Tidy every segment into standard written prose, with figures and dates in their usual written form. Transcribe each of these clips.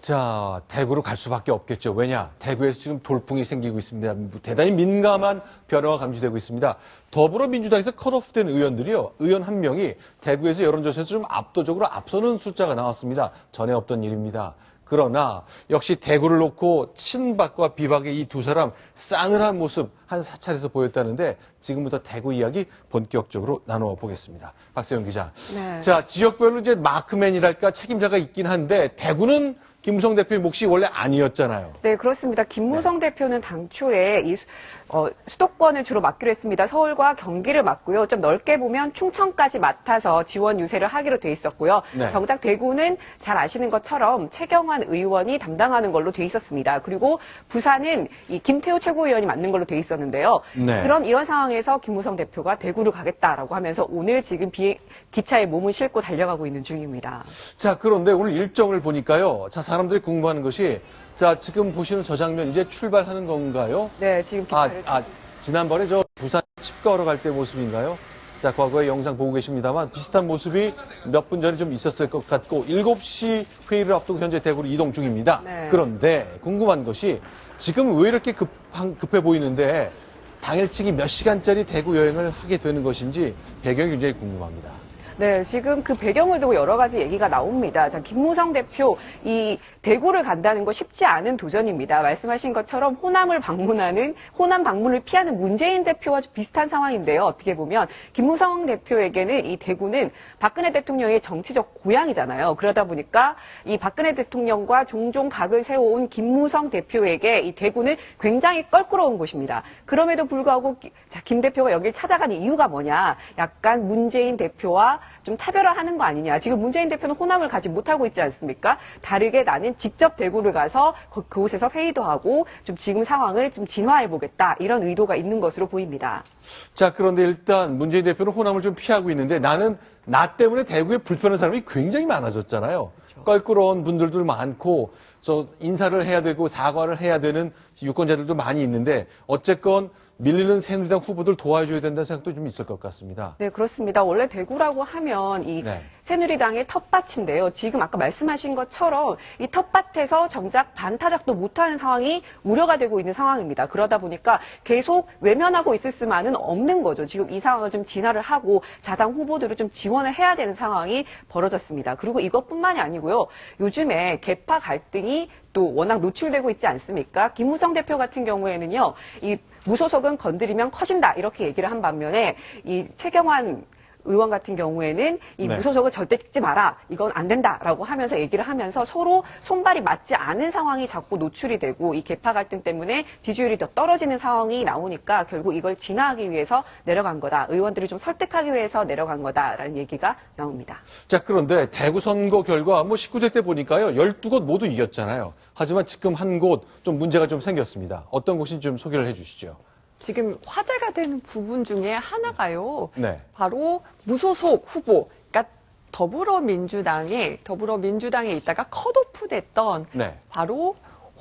자, 대구로 갈 수밖에 없겠죠. 왜냐? 대구에서 지금 돌풍이 생기고 있습니다. 대단히 민감한 변화가 감지되고 있습니다. 더불어민주당에서 컷오프된 의원들이요. 의원 한 명이 대구에서 여론조사에서 좀 압도적으로 앞서는 숫자가 나왔습니다. 전에 없던 일입니다. 그러나 역시 대구를 놓고 친박과 비박의 이 두 사람 싸늘한 모습 한 사찰에서 보였다는데 지금부터 대구 이야기 본격적으로 나누어 보겠습니다. 박세영 기자. 네. 자, 지역별로 이제 마크맨이랄까 책임자가 있긴 한데 대구는 김무성 대표의 몫이 원래 아니었잖아요. 네, 그렇습니다. 김무성 대표는 당초에 수도권을 주로 맡기로 했습니다. 서울과 경기를 맡고요. 좀 넓게 보면 충청까지 맡아서 지원 유세를 하기로 돼 있었고요. 네. 정작 대구는 잘 아시는 것처럼 최경환 의원이 담당하는 걸로 돼 있었습니다. 그리고 부산은 이 김태우 최고위원이 맡는 걸로 돼 있었는데요. 네. 이런 상황에서 김무성 대표가 대구를 가겠다라고 하면서 오늘 지금 기차에 몸을 싣고 달려가고 있는 중입니다. 자, 그런데 오늘 일정을 보니까요. 자, 사람들이 궁금한 것이 자, 지금 보시는 저 장면 이제 출발하는 건가요? 네, 지금 기차를 지난번에 저 부산 칩거러 갈 때 모습인가요? 자, 과거의 영상 보고 계십니다만 비슷한 모습이 몇 분 전에 좀 있었을 것 같고 7시 회의를 앞두고 현재 대구로 이동 중입니다. 네. 그런데 궁금한 것이 지금 왜 이렇게 급해 보이는데 당일치기 몇 시간짜리 대구 여행을 하게 되는 것인지 배경이 굉장히 궁금합니다. 네, 지금 그 배경을 두고 여러 가지 얘기가 나옵니다. 자, 김무성 대표, 이 대구를 간다는 거 쉽지 않은 도전입니다. 말씀하신 것처럼 호남 방문을 피하는 문재인 대표와 비슷한 상황인데요. 어떻게 보면 김무성 대표에게는 이 대구는 박근혜 대통령의 정치적 고향이잖아요. 그러다 보니까 이 박근혜 대통령과 종종 각을 세워온 김무성 대표에게 이 대구는 굉장히 껄끄러운 곳입니다. 그럼에도 불구하고 김 대표가 여길 찾아가는 이유가 뭐냐? 약간 문재인 대표와 좀 차별화하는 거 아니냐. 지금 문재인 대표는 호남을 가지 못하고 있지 않습니까? 다르게 나는 직접 대구를 가서 그곳에서 회의도 하고 좀 지금 상황을 좀 진화해보겠다. 이런 의도가 있는 것으로 보입니다. 자, 그런데 일단 문재인 대표는 호남을 좀 피하고 있는데 나 때문에 대구에 불편한 사람이 굉장히 많아졌잖아요. 그렇죠. 껄끄러운 분들도 많고 인사를 해야 되고 사과를 해야 되는 유권자들도 많이 있는데 어쨌건 밀리는 새누리당 후보들 도와줘야 된다는 생각도 좀 있을 것 같습니다. 네, 그렇습니다. 원래 대구라고 하면 이 새누리당의 텃밭인데요. 지금 아까 말씀하신 것처럼 이 텃밭에서 정작 반타작도 못하는 상황이 우려가 되고 있는 상황입니다. 그러다 보니까 계속 외면하고 있을 수만은 없는 거죠. 지금 이 상황을 좀 진화를 하고 자당 후보들을 좀 지원을 해야 되는 상황이 벌어졌습니다. 그리고 이것뿐만이 아니고요. 요즘에 계파 갈등이 또 워낙 노출되고 있지 않습니까? 김무성 대표 같은 경우에는요. 이 무소속은 건드리면 커진다 이렇게 얘기를 한 반면에 이 최경환 의원 같은 경우에는 이 무소속을 절대 찍지 마라. 이건 안 된다라고 하면서 얘기를 하면서 서로 손발이 맞지 않은 상황이 자꾸 노출이 되고 이 계파 갈등 때문에 지지율이 더 떨어지는 상황이 나오니까 결국 이걸 진화하기 위해서 내려간 거다. 의원들을 좀 설득하기 위해서 내려간 거다라는 얘기가 나옵니다. 자, 그런데 대구 선거 결과 19대 때 보니까요. 12곳 모두 이겼잖아요. 하지만 지금 한 곳 좀 문제가 좀 생겼습니다. 어떤 곳인지 좀 소개를 해 주시죠. 지금 화제가 되는 부분 중에 하나가요. 네. 바로 무소속 후보, 그러니까 더불어민주당에 있다가 컷오프 됐던 바로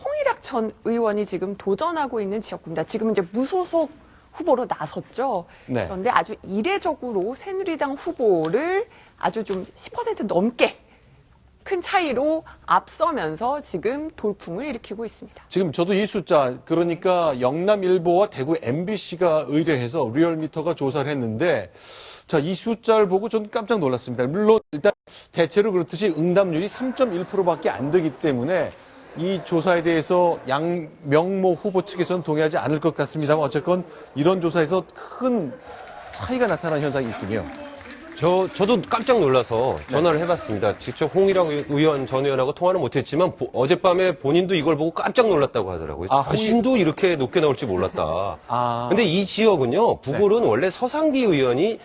홍일학 전 의원이 지금 도전하고 있는 지역구입니다. 지금 이제 무소속 후보로 나섰죠. 그런데 아주 이례적으로 새누리당 후보를 아주 좀 10% 넘게 큰 차이로 앞서면서 지금 돌풍을 일으키고 있습니다. 지금 저도 이 숫자, 그러니까 영남일보와 대구 MBC가 의뢰해서 리얼미터가 조사를 했는데 자, 이 숫자를 보고 저는 깜짝 놀랐습니다. 물론 일단 대체로 그렇듯이 응답률이 3.1%밖에 안 되기 때문에 이 조사에 대해서 양명모 후보 측에서는 동의하지 않을 것 같습니다만 어쨌건 이런 조사에서 큰 차이가 나타나는 현상이 있군요. 저도 깜짝 놀라서 전화를 해봤습니다. 직접 홍일학 의원 전 의원하고 통화는 못했지만 어젯밤에 본인도 이걸 보고 깜짝 놀랐다고 하더라고요. 자신도 이렇게 높게 나올지 몰랐다. 근데 이 지역은요, 부골은 원래 서상기 의원이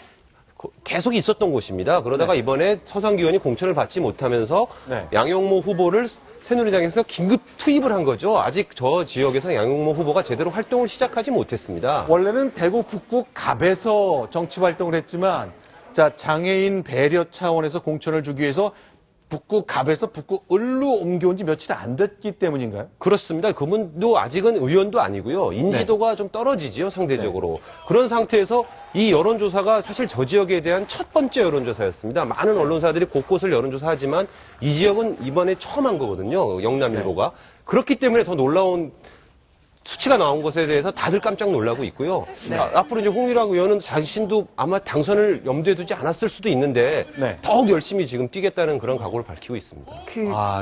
계속 있었던 곳입니다. 그러다가 이번에 서상기 의원이 공천을 받지 못하면서 양용모 후보를 새누리당에서 긴급 투입을 한 거죠. 아직 저 지역에서 양용모 후보가 제대로 활동을 시작하지 못했습니다. 원래는 대구 북구 갑에서 정치 활동을 했지만 자, 장애인 배려 차원에서 공천을 주기 위해서 북구 갑에서 북구 을로 옮겨온 지 며칠 안 됐기 때문인가요? 그렇습니다. 그분도 아직은 의원도 아니고요. 인지도가 좀 떨어지지요, 상대적으로. 그런 상태에서 이 여론조사가 사실 저 지역에 대한 첫 번째 여론조사였습니다. 많은 언론사들이 곳곳을 여론조사하지만 이 지역은 이번에 처음 한 거거든요, 영남일보가. 그렇기 때문에 더 놀라운 수치가 나온 것에 대해서 다들 깜짝 놀라고 있고요. 앞으로 이제 홍일학 의원은 자신도 아마 당선을 염두에 두지 않았을 수도 있는데 더욱 열심히 지금 뛰겠다는 그런 각오를 밝히고 있습니다.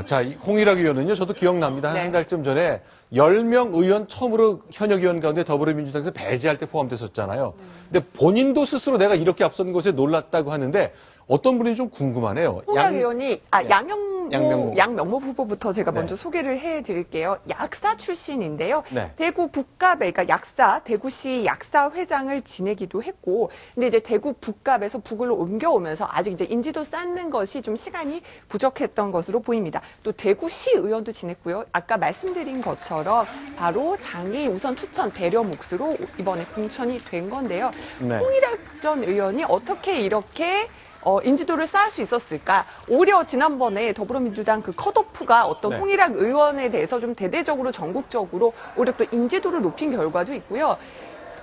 자, 홍일학 의원은요, 저도 기억납니다. 한 달쯤 전에 10명 의원 처음으로 현역 의원 가운데 더불어민주당에서 배제할 때 포함됐었잖아요. 근데 본인도 스스로 내가 이렇게 앞선 것에 놀랐다고 하는데 어떤 분이 좀 궁금하네요. 홍일학 의원이 양명모 후보부터 제가 먼저 소개를 해드릴게요. 약사 출신인데요. 대구 북갑에, 그러니까 대구시 약사 회장을 지내기도 했고, 근데 이제 대구 북갑에서 북으로 옮겨오면서 아직 이제 인지도 쌓는 것이 좀 시간이 부족했던 것으로 보입니다. 또 대구시 의원도 지냈고요. 아까 말씀드린 것처럼 바로 장애 우선 투천 배려 몫으로 이번에 공천이 된 건데요. 홍일학 전 의원이 어떻게 이렇게 인지도를 쌓을 수 있었을까? 오히려 지난번에 더불어민주당 그 컷오프가 어떤 홍일학 의원에 대해서 좀 대대적으로 전국적으로 오히려 또 인지도를 높인 결과도 있고요.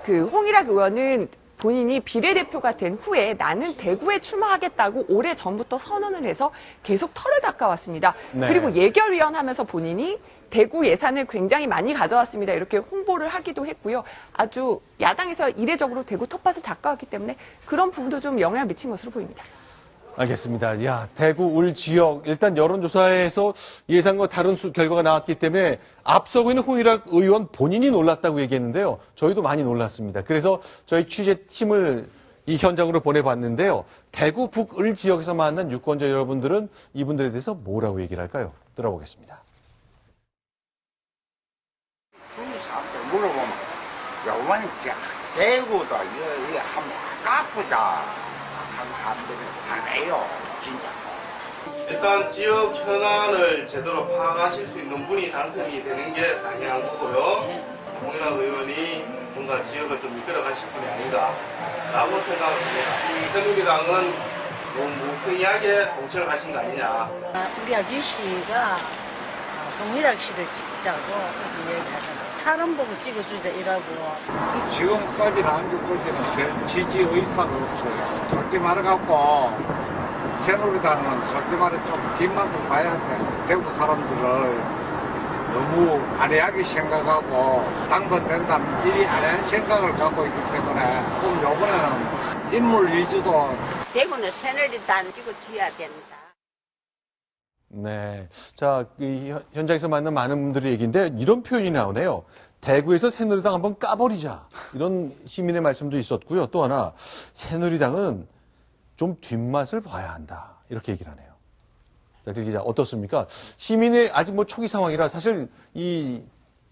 그 홍일학 의원은 본인이 비례대표가 된 후에 나는 대구에 출마하겠다고 오래 전부터 선언을 해서 계속 털을 닦아왔습니다. 그리고 예결위원 하면서 본인이 대구 예산을 굉장히 많이 가져왔습니다. 이렇게 홍보를 하기도 했고요. 아주 야당에서 이례적으로 대구 텃밭을 닦아왔기 때문에 그런 부분도 좀 영향을 미친 것으로 보입니다. 알겠습니다. 대구 울 지역 일단 여론조사에서 예상과 다른 결과가 나왔기 때문에 앞서고 있는 홍일학 의원 본인이 놀랐다고 얘기했는데요. 저희도 많이 놀랐습니다. 그래서 저희 취재팀을 이 현장으로 보내봤는데요. 대구 북을 지역에서 만난 유권자 여러분들은 이분들에 대해서 뭐라고 얘기를 할까요? 들어보겠습니다. 사람들 물어보면 요번에 대구도 이거 한번 깎보자 하는 사람들이 많아요. 진짜. 일단 지역 현안을 제대로 파악하실 수 있는 분이 당선이 되는 게 당연한 거고요. 홍일학 의원이 뭔가 지역을 좀 이끌어 가실 분이 아닌가라고 생각합니다. 새누리당은 너무 무성의하게 공천을 하신 거 아니냐. 우리 아저씨가 홍일학 씨를 찍자고 어제 얘기하잖아. 사람 보고 찍어주자 이라고. 지금까지 나온 것보다는 지지 의사가 없어요. 절대 말해갖고 새누리당은 절대 말해 좀 뒷맛을 봐야 돼. 대구 사람들을 너무 안해하게 생각하고 당선된다면 일이 안해한 생각을 갖고 있기 때문에 그럼 요번에는 인물 위주도 대구는 새누리당 찍어줘야 된다. 자, 현장에서 만난 많은 분들의 얘기인데 이런 표현이 나오네요. 대구에서 새누리당 한번 까버리자. 이런 시민의 말씀도 있었고요. 또 하나, 새누리당은 좀 뒷맛을 봐야 한다. 이렇게 얘기를 하네요. 자, 그 기자 어떻습니까? 시민의 아직 초기 상황이라 사실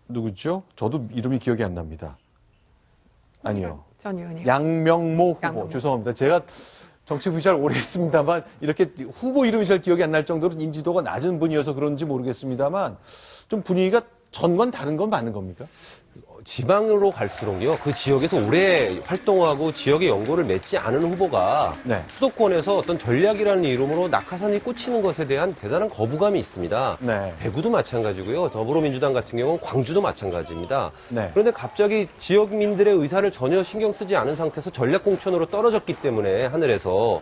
누구죠? 저도 이름이 기억이 안 납니다. 아니요. 전 의원이요. 양명모 후보. 죄송합니다. 제가 정치 부시 잘 오래 했습니다만 이렇게 후보 이름이 잘 기억이 안 날 정도로 인지도가 낮은 분이어서 그런지 모르겠습니다만 좀 분위기가 전과는 다른 건 맞는 겁니까? 지방으로 갈수록요, 그 지역에서 오래 활동하고 지역의 연고를 맺지 않은 후보가 수도권에서 어떤 전략이라는 이름으로 낙하산이 꽂히는 것에 대한 대단한 거부감이 있습니다. 대구도 마찬가지고요. 더불어민주당 같은 경우는 광주도 마찬가지입니다. 그런데 갑자기 지역민들의 의사를 전혀 신경 쓰지 않은 상태에서 전략 공천으로 떨어졌기 때문에 하늘에서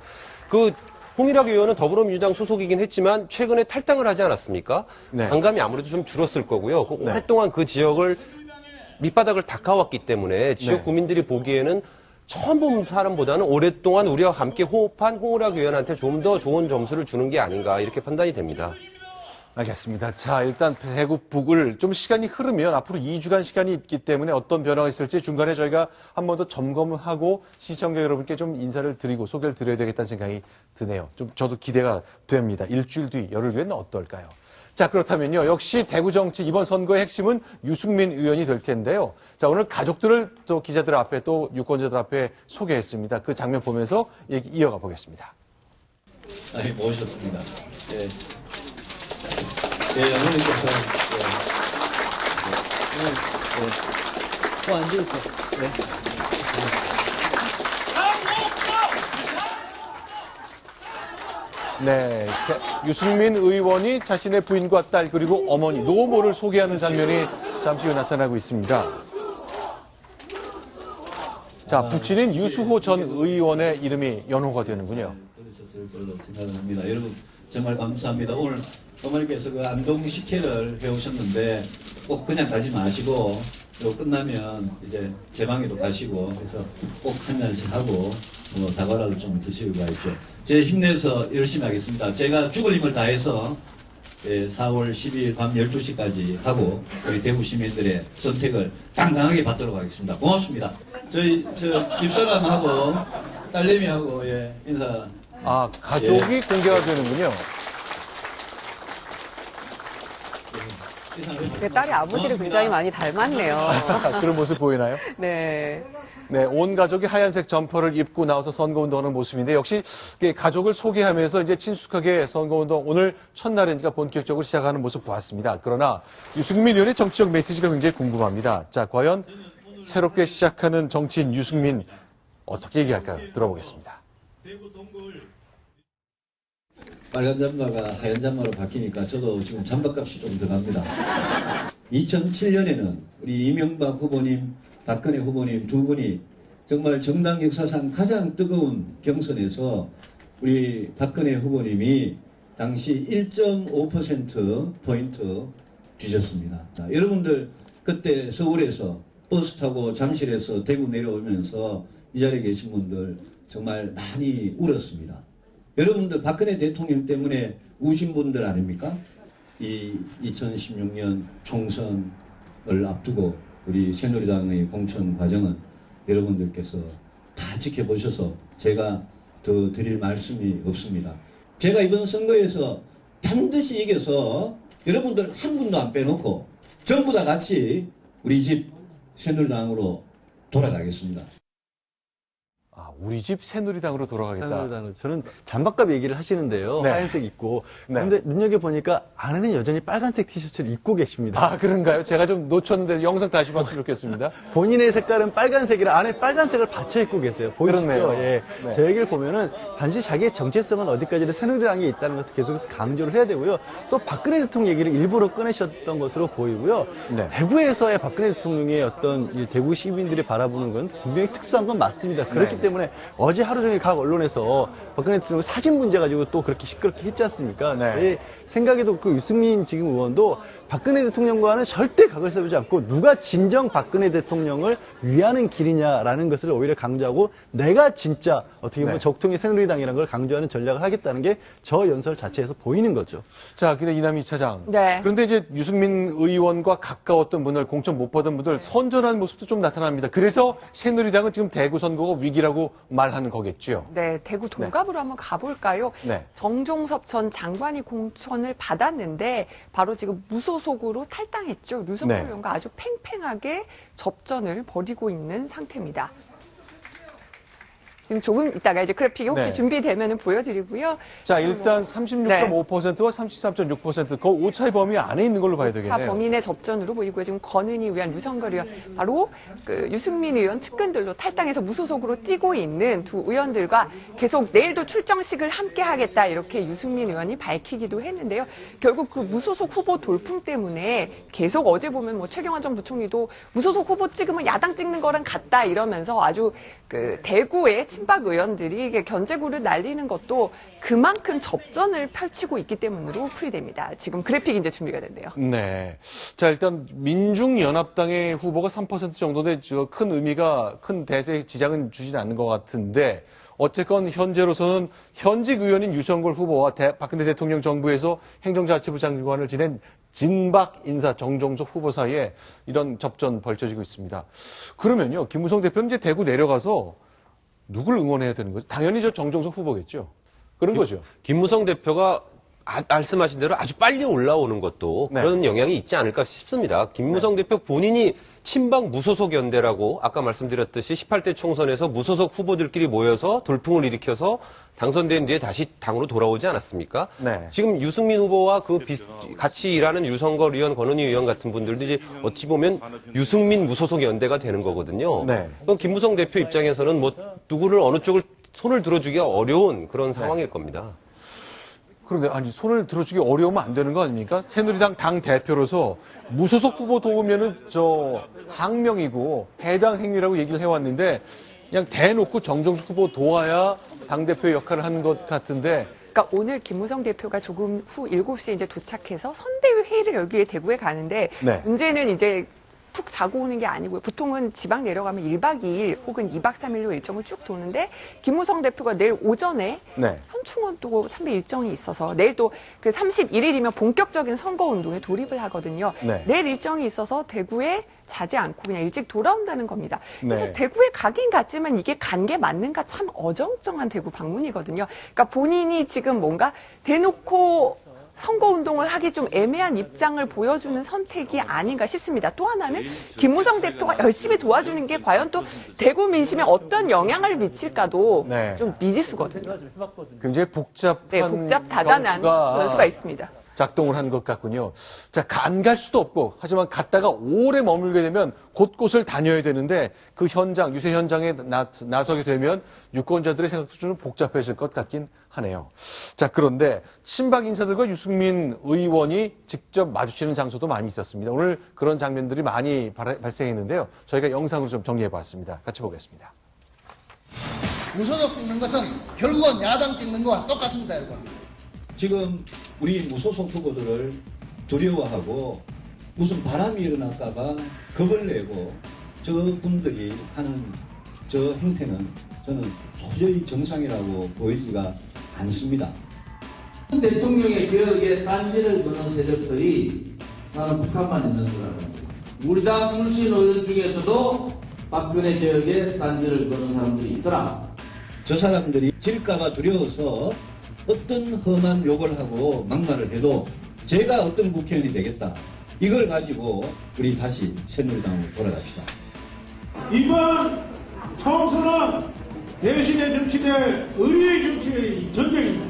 홍일학 의원은 더불어민주당 소속이긴 했지만 최근에 탈당을 하지 않았습니까? 반감이 아무래도 좀 줄었을 거고요. 오랫동안 그 지역을 밑바닥을 닦아왔기 때문에 지역 구민들이 보기에는 처음 본 사람보다는 오랫동안 우리와 함께 호흡한 홍일학 의원한테 좀 더 좋은 점수를 주는 게 아닌가 이렇게 판단이 됩니다. 알겠습니다. 자, 일단 대구 북을 좀 시간이 흐르면 앞으로 2주간 시간이 있기 때문에 어떤 변화가 있을지 중간에 저희가 한 번 더 점검하고 시청자 여러분께 좀 인사를 드리고 소개를 드려야 되겠다는 생각이 드네요. 좀 저도 기대가 됩니다. 일주일 뒤, 열흘 뒤에는 어떨까요? 자, 그렇다면요. 역시 대구 정치 이번 선거의 핵심은 유승민 의원이 될 텐데요. 자, 오늘 가족들을 또 기자들 앞에 또 유권자들 앞에 소개했습니다. 그 장면 보면서 얘기 이어가 보겠습니다. 모셨습니다. 어머니께서, 앉으세요. 네, 유승민 의원이 자신의 부인과 딸 그리고 어머니, 노모를 소개하는 장면이 잠시 후에 나타나고 있습니다. 자, 부친인 유수호 전 의원의 이름이 연호가 되는군요. 들으셨을 걸로 생각을 합니다. 여러분 정말 감사합니다. 오늘 어머니께서 그 안동 식혜를 해오셨는데 꼭 그냥 가지 마시고 또 끝나면 이제 제 방에도 가시고 해서 꼭 한 잔씩 하고 다과라도 좀 드시고 가십시오. 제 힘내서 열심히 하겠습니다. 제가 죽을 힘을 다해서 4월 12일 밤 12시까지 하고 우리 대구 시민들의 선택을 당당하게 받도록 하겠습니다. 고맙습니다. 저희 집사람하고 딸내미하고 인사. 아, 가족이 공개가 되는군요. 딸이 아버지를 굉장히 많이 닮았네요. 그런 모습 보이나요? 네. 네, 온 가족이 하얀색 점퍼를 입고 나와서 선거운동하는 모습인데 역시 가족을 소개하면서 이제 친숙하게 선거운동 오늘 첫날이니까 본격적으로 시작하는 모습 보았습니다. 그러나 유승민 의원의 정치적 메시지가 굉장히 궁금합니다. 자, 과연 새롭게 시작하는 정치인 유승민 어떻게 얘기할까요? 들어보겠습니다. 빨간 잠바가 하얀 잠바로 바뀌니까 저도 지금 잠바값이 좀 들어갑니다. 2007년에는 우리 이명박 후보님, 박근혜 후보님 두 분이 정말 정당 역사상 가장 뜨거운 경선에서 우리 박근혜 후보님이 당시 1.5%포인트 주셨습니다. 자, 여러분들 그때 서울에서 버스 타고 잠실에서 대구 내려오면서 이 자리에 계신 분들 정말 많이 울었습니다. 여러분들 박근혜 대통령 때문에 우신 분들 아닙니까? 이 2016년 총선을 앞두고 우리 새누리당의 공천 과정은 여러분들께서 다 지켜보셔서 제가 더 드릴 말씀이 없습니다. 제가 이번 선거에서 반드시 이겨서 여러분들 한 분도 안 빼놓고 전부 다 같이 우리 집 새누리당으로 돌아가겠습니다. 아, 우리 집 새누리당으로 돌아가겠다. 새누리당으로. 저는 잠바값 얘기를 하시는데요. 네. 하얀색 입고. 네. 그런데 눈여겨보니까 안에는 여전히 빨간색 티셔츠를 입고 계십니다. 아, 그런가요? 제가 좀 놓쳤는데 영상 다시 봤으면 좋겠습니다. 본인의 색깔은 빨간색이라 안에 빨간색을 받쳐 입고 계세요. 보이시죠? 그렇네요. 예. 네. 제 얘기를 보면은 반드시 자기의 정체성은 어디까지나 새누리당에 있다는 것을 계속해서 강조를 해야 되고요. 또 박근혜 대통령 얘기를 일부러 꺼내셨던 것으로 보이고요. 네. 대구에서의 박근혜 대통령의 어떤 이 대구 시민들이 바라보는 건 분명히 특수한 건 맞습니다. 그렇기 네. 때문에 어제 하루 종일 각 언론에서 박근혜 대통령 사진 문제 가지고 또 그렇게 시끄럽게 했지 않습니까? 네. 제 생각에도 그 유승민 지금 의원도 박근혜 대통령과는 절대 각을 세우지 않고 누가 진정 박근혜 대통령을 위하는 길이냐라는 것을 오히려 강조하고 내가 진짜 어떻게 보면 네. 적통의 새누리당이라는 걸 강조하는 전략을 하겠다는 게 저 연설 자체에서 보이는 거죠. 자, 근데 이남희 차장. 네. 그런데 이제 유승민 의원과 가까웠던 분들, 공천 못 받은 분들 선전하는 모습도 좀 나타납니다. 그래서 새누리당은 지금 대구 선거가 위기라고 말하는 거겠죠. 네, 대구 동갑으로 한번 가볼까요? 네. 정종섭 전 장관이 공천을 받았는데 바로 지금 무소속으로 탈당했죠. 류석열 네. 의원과 아주 팽팽하게 접전을 벌이고 있는 상태입니다. 지금 조금 이따가 이제 그래픽이 혹시 네. 준비되면 보여드리고요. 자, 일단 36.5%와 33.6% 그 오차의 범위 안에 있는 걸로 봐야 되겠네요. 차 범인의 접전으로 보이고요. 지금 권은희 의원, 류성걸 의원, 바로 그 유승민 의원 측근들로 탈당해서 무소속으로 뛰고 있는 두 의원들과 계속 내일도 출정식을 함께 하겠다 이렇게 유승민 의원이 밝히기도 했는데요. 결국 그 무소속 후보 돌풍 때문에 계속 어제 보면 뭐 최경환 전 부총리도 무소속 후보 찍으면 야당 찍는 거랑 같다 이러면서 아주 그 대구의 친박 의원들이 이게 견제구를 날리는 것도 그만큼 접전을 펼치고 있기 때문으로 풀이됩니다. 지금 그래픽이 이제 준비가 된대요. 네. 자, 일단 민중연합당의 후보가 3% 정도인데 큰 의미가 큰 대세에 지장은 주지는 않는 것 같은데 어쨌건 현재로서는 현직 의원인 유성걸 후보와 박근혜 대통령 정부에서 행정자치부 장관을 지낸 진박 인사 정종석 후보 사이에 이런 접전 벌쳐지고 있습니다. 그러면요, 김무성 대표는 이제 대구 내려가서 누굴 응원해야 되는 거죠? 당연히 저 정종석 후보겠죠. 그런 거죠. 김무성 대표가 말씀하신 대로 아주 빨리 올라오는 것도 네. 그런 영향이 있지 않을까 싶습니다. 김무성 대표 본인이 친박 무소속 연대라고 아까 말씀드렸듯이 18대 총선에서 무소속 후보들끼리 모여서 돌풍을 일으켜서 당선된 뒤에 다시 당으로 돌아오지 않았습니까? 네. 지금 유승민 후보와 같이 일하는 유성걸 의원, 권은희 의원 같은 분들도 이제 어찌 보면 유승민 무소속 연대가 되는 거거든요. 네. 그럼 김무성 대표 입장에서는 뭐 누구를 어느 쪽을 손을 들어주기가 어려운 그런 상황일 겁니다. 그런데 아니 손을 들어주기 어려우면 안 되는 거 아닙니까? 새누리당 당 대표로서 무소속 후보 도우면은 저 항명이고 해당 행위라고 얘기를 해왔는데 그냥 대놓고 정정숙 후보 도와야 당 대표의 역할을 하는 것 같은데. 그러니까 오늘 김무성 대표가 조금 후 7시에 이제 도착해서 선대위 회의를 열기 위해 대구에 가는데 네. 문제는 이제 푹 자고 오는 게 아니고요. 보통은 지방 내려가면 1박 2일 혹은 2박 3일로 일정을 쭉 도는데 김무성 대표가 내일 오전에 네. 현충원 또 참배 일정이 있어서 내일 또 그 31일이면 본격적인 선거 운동에 돌입을 하거든요. 네. 내일 일정이 있어서 대구에 자지 않고 그냥 일찍 돌아온다는 겁니다. 그래서 네. 대구에 가긴 갔지만 이게 간 게 맞는가 참 어정쩡한 대구 방문이거든요. 그러니까 본인이 지금 뭔가 대놓고 선거운동을 하기 좀 애매한 입장을 보여주는 선택이 아닌가 싶습니다. 또 하나는 김무성 대표가 열심히 도와주는 게 과연 또 대구 민심에 어떤 영향을 미칠까도 네. 좀 미지수거든요. 굉장히 복잡한 네, 복잡다단한 변수가 있습니다. 작동을 한 것 같군요. 자, 안 갈 수도 없고, 하지만 갔다가 오래 머물게 되면 곳곳을 다녀야 되는데 그 현장, 유세 현장에 나서게 되면 유권자들의 생각도 좀 복잡해질 것 같긴 하네요. 자, 그런데 친박 인사들과 유승민 의원이 직접 마주치는 장소도 많이 있었습니다. 오늘 그런 장면들이 많이 발생했는데요. 저희가 영상으로 좀 정리해 봤습니다. 같이 보겠습니다. 무소속 찍는 것은 결국은 야당 찍는 것과 똑같습니다, 여러분. 지금 우리 무소속 후보들을 두려워하고 무슨 바람이 일어났다가 겁을 내고 저분들이 하는 저 행태는 저는 도저히 정상이라고 보이지가 않습니다. 대통령의 개혁에 딴지를 거는 세력들이 나는 북한만 있는 줄 알았어요. 우리 당 출신 의원 중에서도 박근혜 개혁에 딴지를 거는 사람들이 있더라. 저 사람들이 질까봐 두려워서 어떤 험한 욕을 하고 막말을 해도 제가 어떤 국회의원이 되겠다. 이걸 가지고 우리 다시 새누리당으로 돌아갑시다. 이번 총선은 대신에 정치될 의리의 정치의 전쟁입니다.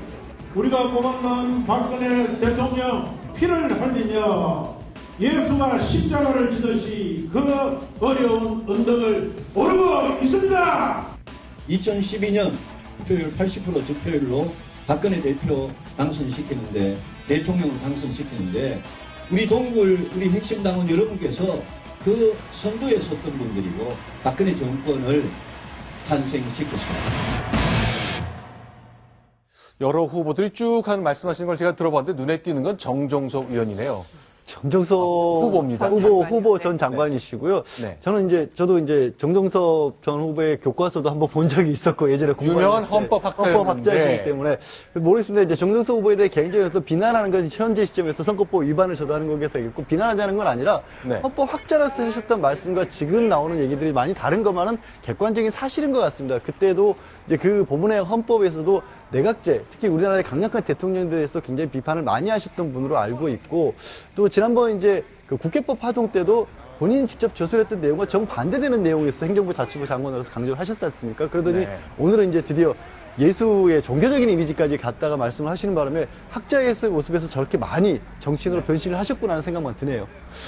우리가 고만난 박근혜 대통령 피를 흘리며 예수가 십자가를 지듯이 그 어려운 언덕을 오르고 있습니다. 2012년 투표율 80% 득표율로 박근혜 대표 당선시키는데, 대통령을 당선시키는데, 우리 동굴, 우리 핵심 당원 여러분께서 그 선두에 섰던 분들이고, 박근혜 정권을 탄생시켰습니다. 여러 후보들이 쭉 한 말씀하시는 걸 제가 들어봤는데 눈에 띄는 건 정종석 의원이네요. 정정석 후보입니다. 후보 전 장관이시고요. 네. 저도 이제 정정석 전 후보의 교과서도 한번 본 적이 있었고 예전에 유명한 헌법학자이기 때문에 모르겠습니다. 이제 정정석 후보에 대해 개인적으로 비난하는 건 현재 시점에서 선거법 위반을 저도 하는 거게 되겠고 비난하자는 건 아니라 네. 헌법학자로서 하셨던 말씀과 지금 나오는 얘기들이 많이 다른 것만은 객관적인 사실인 것 같습니다. 그때도 이제 그 부분의 헌법에서도 내각제, 특히 우리나라의 강력한 대통령들에 대해서 굉장히 비판을 많이 하셨던 분으로 알고 있고, 또 지난번 이제 그 국회법 파동 때도 본인이 직접 저술했던 내용과 정반대되는 내용에서 행정부 자치부 장관으로서 강조를 하셨지 않습니까? 그러더니 네. 오늘은 이제 드디어 예수의 종교적인 이미지까지 갖다가 말씀을 하시는 바람에 학자의 모습에서 저렇게 많이 정치인으로 변신을 하셨구나 하는 생각만 드네요.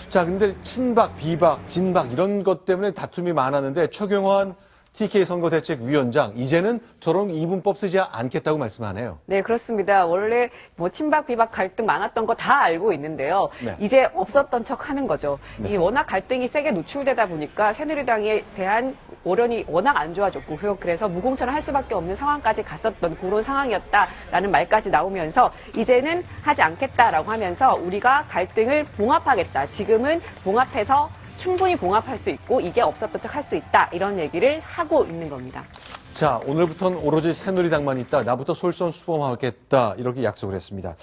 자, 근데 친박, 비박, 진박 이런 것 때문에 다툼이 많았는데 최경환 TK 선거대책위원장 이제는 저런 이분법 쓰지 않겠다고 말씀하네요. 네, 그렇습니다. 원래 뭐 친박 비박 갈등 많았던 거 다 알고 있는데요. 네. 이제 없었던 척 하는 거죠. 네. 이 워낙 갈등이 세게 노출되다 보니까 새누리당에 대한 오련이 워낙 안 좋아졌고 그래서 무공천을 할 수밖에 없는 상황까지 갔었던 그런 상황이었다라는 말까지 나오면서 이제는 하지 않겠다라고 하면서 우리가 갈등을 봉합하겠다. 지금은 봉합해서 충분히 봉합할 수 있고 이게 없었던 척 할 수 있다. 이런 얘기를 하고 있는 겁니다. 자, 오늘부터는 오로지 새누리당만 있다. 나부터 솔선수범하겠다. 이렇게 약속을 했습니다.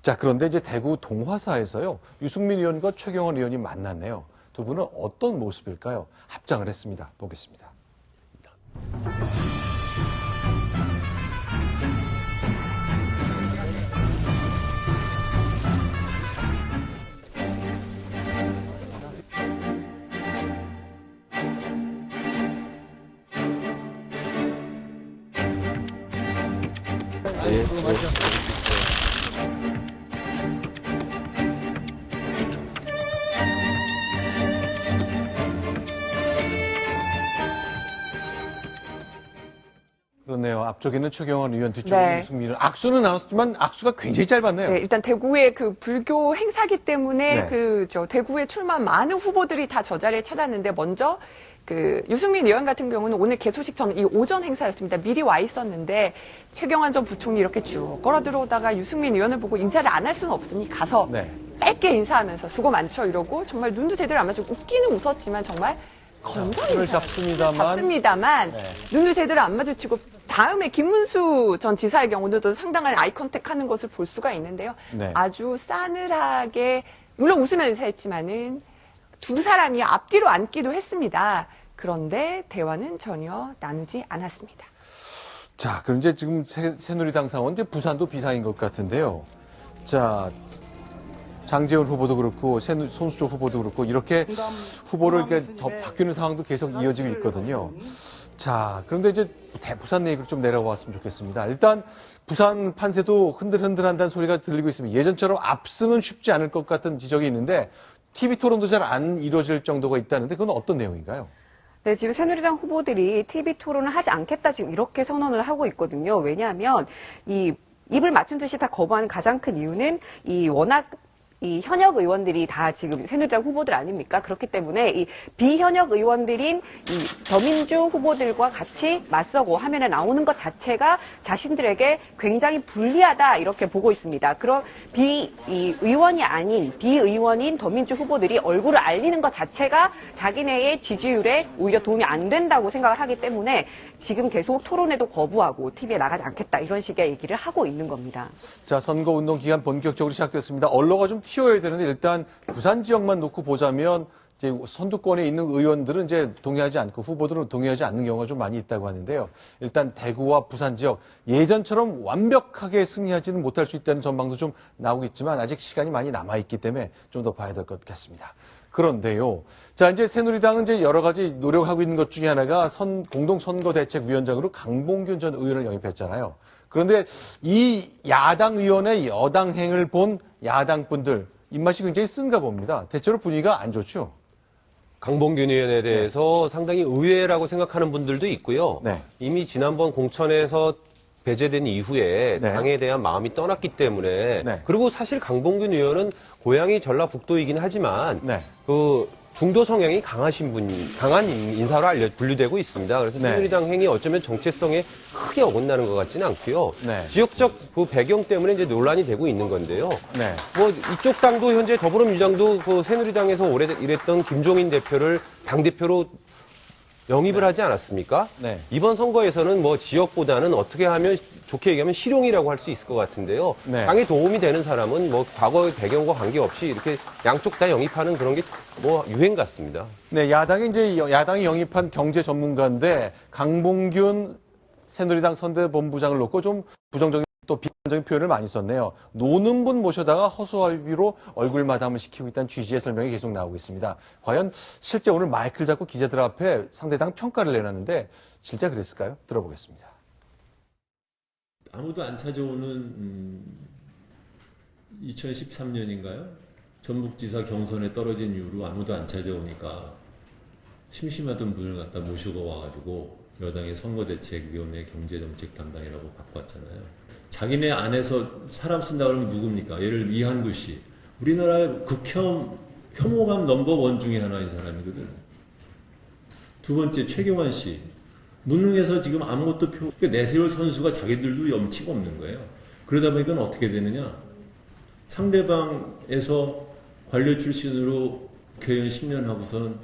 자, 그런데 이제 대구 동화사에서요. 유승민 의원과 최경원 의원이 만났네요. 두 분은 어떤 모습일까요? 합장을 했습니다. 보겠습니다. 그렇네요. 앞쪽에는 최경환 의원, 뒤쪽에 네. 유승민 의원. 악수는 나눴지만 악수가 굉장히 짧았네요. 네, 일단 대구의 그 불교 행사기 때문에 네. 대구에 출마한 많은 후보들이 다 저 자리에 찾았는데 먼저 그 유승민 의원 같은 경우는 오늘 개소식 전 이 오전 행사였습니다. 미리 와 있었는데 최경환 전 부총리 이렇게 쭉 걸어 들어오다가 유승민 의원을 보고 인사를 안 할 수는 없으니 가서 네. 짧게 인사하면서 수고 많죠 이러고 정말 눈도 제대로 안 마주치고 웃기는 웃었지만 정말 건강 손을 인사 잡습니다만 네. 눈도 제대로 안 마주치고 다음에 김문수 전 지사의 경우도 상당한 아이 컨택하는 것을 볼 수가 있는데요. 네. 아주 싸늘하게 물론 웃으면서 했지만은 두 사람이 앞뒤로 앉기도 했습니다. 그런데 대화는 전혀 나누지 않았습니다. 자, 그럼 이제 지금 새누리당 상원, 이제 부산도 비상인 것 같은데요. 자, 장제원 후보도 그렇고, 손수조 후보도 그렇고, 이렇게 후보를 이렇게 더 바뀌는 상황도 계속 이어지고 있거든요. 자, 그런데 이제 부산 얘기를 좀 내려왔으면 좋겠습니다. 일단, 부산 판세도 흔들흔들한다는 소리가 들리고 있습니다. 예전처럼 압승은 쉽지 않을 것 같은 지적이 있는데, TV 토론도 잘 안 이루어질 정도가 있다는데, 그건 어떤 내용인가요? 네, 지금 새누리당 후보들이 TV 토론을 하지 않겠다 지금 이렇게 선언을 하고 있거든요. 왜냐하면 이 입을 맞춘 듯이 다 거부하는 가장 큰 이유는 이 워낙 이 현역 의원들이 다 지금 새누리당 후보들 아닙니까? 그렇기 때문에 이 비현역 의원들인 이 더민주 후보들과 같이 맞서고 화면에 나오는 것 자체가 자신들에게 굉장히 불리하다 이렇게 보고 있습니다. 그럼 의원이 아닌 비의원인 더민주 후보들이 얼굴을 알리는 것 자체가 자기네의 지지율에 오히려 도움이 안 된다고 생각을 하기 때문에 지금 계속 토론에도 거부하고 TV에 나가지 않겠다 이런 식의 얘기를 하고 있는 겁니다. 자, 선거운동 기간 본격적으로 시작됐습니다. 언로가 좀 튀어야 되는데 일단 부산 지역만 놓고 보자면 이제 선두권에 있는 의원들은 이제 동의하지 않고 후보들은 동의하지 않는 경우가 좀 많이 있다고 하는데요. 일단 대구와 부산 지역 예전처럼 완벽하게 승리하지는 못할 수 있다는 전망도 좀 나오고 있지만 아직 시간이 많이 남아있기 때문에 좀 더 봐야 될 것 같습니다. 그런데요. 자, 이제 새누리당은 이제 여러 가지 노력하고 있는 것 중에 하나가 공동선거대책위원장으로 강봉균 전 의원을 영입했잖아요. 그런데 이 야당 의원의 여당 행을 본 야당 분들 입맛이 굉장히 쓴가 봅니다. 대체로 분위기가 안 좋죠. 강봉균 의원에 대해서 상당히 의외라고 생각하는 분들도 있고요. 이미 지난번 공천에서 배제된 이후에 당에 대한 마음이 떠났기 때문에 그리고 사실 강봉균 의원은 고향이 전라북도이긴 하지만 그 중도 성향이 강한 인사로 분류되고 있습니다. 그래서 새누리당 행위 어쩌면 정체성에 크게 어긋나는 것 같지는 않고요. 지역적 그 배경 때문에 이제 논란이 되고 있는 건데요. 뭐 이쪽 당도 현재 더불어민주당도 그 새누리당에서 오래 일했던 김종인 대표를 당 대표로 영입을 하지 않았습니까? 이번 선거에서는 뭐 지역보다는 어떻게 하면 좋게 얘기하면 실용이라고 할 수 있을 것 같은데요. 당에 도움이 되는 사람은 뭐 과거의 배경과 관계없이 이렇게 양쪽 다 영입하는 그런 게 뭐 유행 같습니다. 네, 야당이 영입한 경제 전문가인데 강봉균 새누리당 선대본부장을 놓고 좀 부정적인 또 비판적인 표현을 많이 썼네요. 노는 분 모셔다가 허수아비로 얼굴 마담을 시키고 있다는 취지의 설명이 계속 나오고 있습니다. 과연 실제 오늘 마이크를 잡고 기자들 앞에 상대당 평가를 내놨는데 실제 그랬을까요? 들어보겠습니다. 아무도 안 찾아오는 2013년인가요? 전북지사 경선에 떨어진 이후로 아무도 안 찾아오니까 심심하던 분을 갖다 모시고 와가지고 여당의 선거대책위원회 경제정책 담당이라고 바꿨잖아요. 자기네 안에서 사람 쓴다 그러면 누굽니까? 예를 들어 이한구 씨. 우리나라의 혐오감 넘버원 중에 하나인 사람이거든. 두 번째 최경환 씨. 무능해서 지금 아무것도 내세울 선수가 자기들도 염치가 없는 거예요. 그러다 보니까 어떻게 되느냐. 상대방에서 관료 출신으로 국회의원 10년 하고선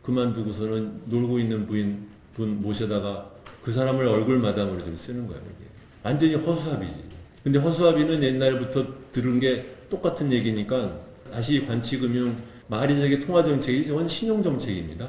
그만두고서는 놀고 있는 분 모셔다가 그 사람을 얼굴 마담으로 좀 쓰는 거예요. 이게. 완전히 허수아비지. 근데 허수아비는 옛날부터 들은 게 똑같은 얘기니까 다시 관치금융 말이적의 통화정책이 저건 신용정책입니다.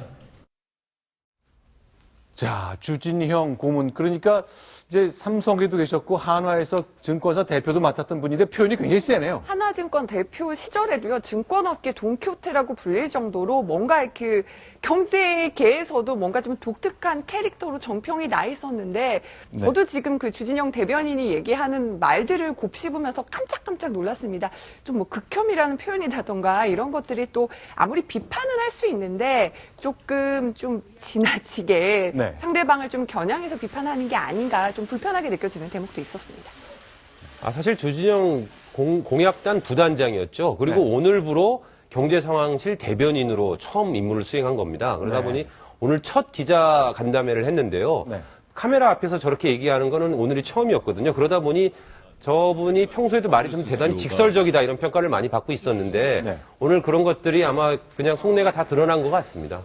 자, 주진형 고문. 그러니까 이제 삼성에도 계셨고 한화에서 증권사 대표도 맡았던 분인데 표현이 굉장히 세네요. 하나증권 대표 시절에도요, 증권업계 돈키호테라고 불릴 정도로 뭔가 이렇게 경제계에서도 뭔가 좀 독특한 캐릭터로 정평이 나 있었는데, 저도 지금 그 주진영 대변인이 얘기하는 말들을 곱씹으면서 깜짝깜짝 놀랐습니다. 좀 뭐 극혐이라는 표현이라던가 이런 것들이 또 아무리 비판을 할 수 있는데 조금 좀 지나치게 네. 상대방을 좀 겨냥해서 비판하는 게 아닌가 좀 불편하게 느껴지는 대목도 있었습니다. 사실 두 진영 공약단 부단장이었죠. 그리고 네. 오늘부로 경제상황실 대변인으로 처음 임무를 수행한 겁니다. 그러다 네. 보니 오늘 첫 기자 간담회를 했는데요. 네. 카메라 앞에서 저렇게 얘기하는 거는 오늘이 처음이었거든요. 그러다 보니 저분이 평소에도 말이 좀 대단히 직설적이다 이런 평가를 많이 받고 있었는데 네. 오늘 그런 것들이 아마 그냥 속내가 다 드러난 것 같습니다.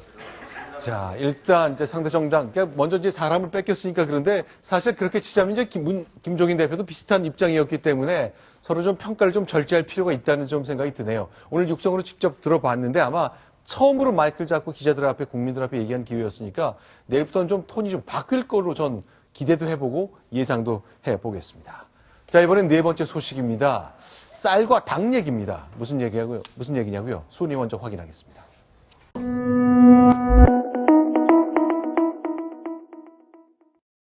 자, 일단 이제 상대 정당, 그러니까 먼저 이제 사람을 뺏겼으니까 그런데 사실 그렇게 치자면 이제 김종인 대표도 비슷한 입장이었기 때문에 서로 좀 평가를 좀 절제할 필요가 있다는 좀 생각이 드네요. 오늘 육성으로 직접 들어봤는데 아마 처음으로 마이크를 잡고 기자들 앞에 국민들 앞에 얘기한 기회였으니까 내일부터는 좀 톤이 좀 바뀔 거로 전 기대도 해보고 예상도 해보겠습니다. 자, 이번엔 네 번째 소식입니다. 쌀과 당 얘기입니다. 무슨 얘기냐고요? 순위 먼저 확인하겠습니다.